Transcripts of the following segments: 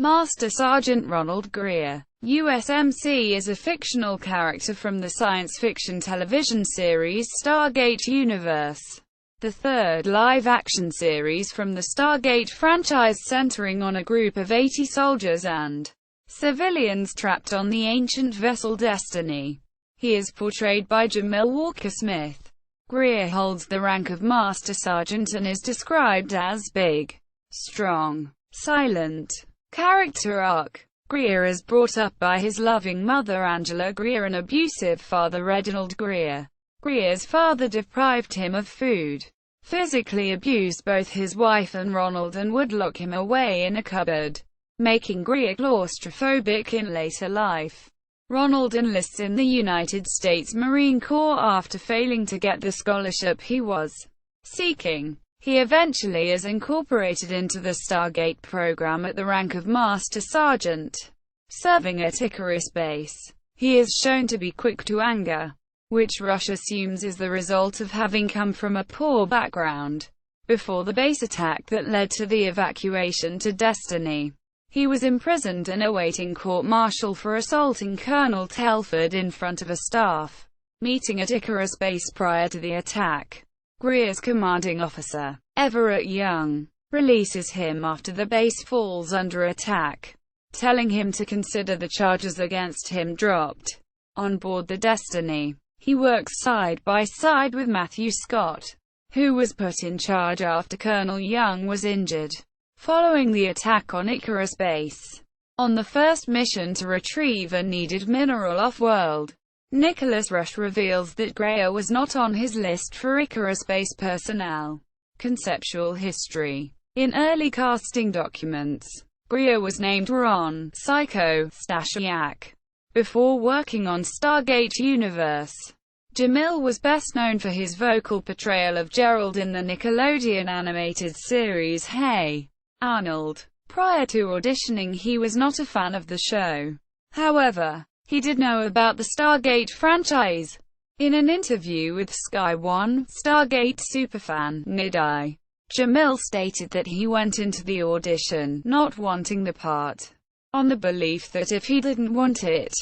Master Sergeant Ronald Greer. USMC is a fictional character from the science fiction television series Stargate Universe, the third live-action series from the Stargate franchise centering on a group of 80 soldiers and civilians trapped on the ancient vessel Destiny. He is portrayed by Jamil Walker Smith. Greer holds the rank of Master Sergeant and is described as big, strong, silent. Character arc. Greer is brought up by his loving mother Angela Greer and abusive father Reginald Greer. Greer's father deprived him of food, physically abused both his wife and Ronald, and would lock him away in a cupboard, making Greer claustrophobic in later life. Ronald enlists in the United States Marine Corps after failing to get the scholarship he was seeking. He eventually is incorporated into the Stargate program at the rank of Master Sergeant. Serving at Icarus Base, he is shown to be quick to anger, which Rush assumes is the result of having come from a poor background before the base attack that led to the evacuation to Destiny. He was imprisoned and awaiting court-martial for assaulting Colonel Telford in front of a staff meeting at Icarus Base prior to the attack. Greer's commanding officer, Everett Young, releases him after the base falls under attack, telling him to consider the charges against him dropped. On board the Destiny, he works side by side with Matthew Scott, who was put in charge after Colonel Young was injured following the attack on Icarus Base. On the first mission to retrieve a needed mineral off-world, Nicholas Rush reveals that Greer was not on his list for Icarus Base personnel. Conceptual history. In early casting documents, Greer was named Ron Psycho Stasiak before working on Stargate Universe. Jamil was best known for his vocal portrayal of Gerald in the Nickelodeon animated series Hey Arnold. Prior to auditioning, he was not a fan of the show. However, he did know about the Stargate franchise. In an interview with Sky One, Stargate superfan Nidai, Jamil stated that he went into the audition not wanting the part, on the belief that if he didn't want it,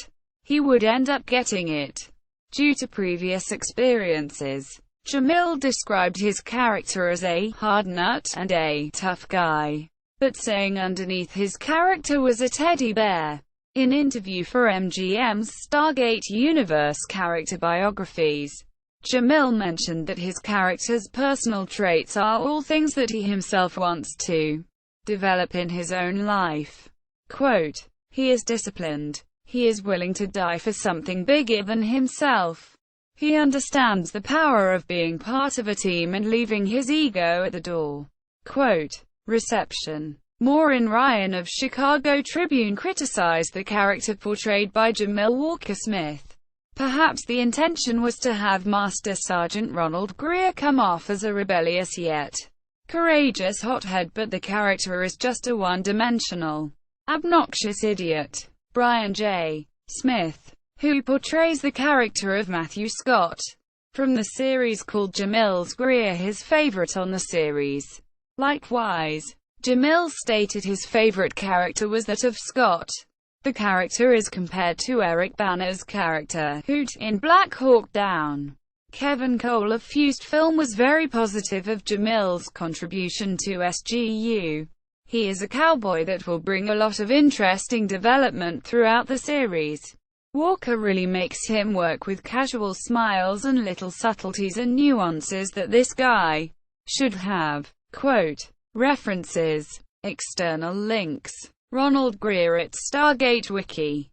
he would end up getting it. Due to previous experiences, Jamil described his character as a hard nut and a tough guy, but saying underneath his character was a teddy bear. In interview for MGM's Stargate Universe character biographies, Jamil mentioned that his character's personal traits are all things that he himself wants to develop in his own life. Quote, "He is disciplined. He is willing to die for something bigger than himself. He understands the power of being part of a team and leaving his ego at the door." Quote, reception. Maureen Ryan of Chicago Tribune criticized the character portrayed by Jamil Walker Smith. Perhaps the intention was to have Master Sergeant Ronald Greer come off as a rebellious yet courageous hothead, but the character is just a one-dimensional, obnoxious idiot. Brian J. Smith, who portrays the character of Matthew Scott from the series, called Jamil's Greer his favorite on the series. Likewise, Jamil stated his favorite character was that of Scott. The character is compared to Eric Bana's character, Hoot, in Black Hawk Down. Kevin Cole of Fused Film was very positive of Jamil's contribution to SGU. He is a cowboy that will bring a lot of interesting development throughout the series. Walker really makes him work with casual smiles and little subtleties and nuances that this guy should have. Quote, references. External links. Ronald Greer at Stargate Wiki.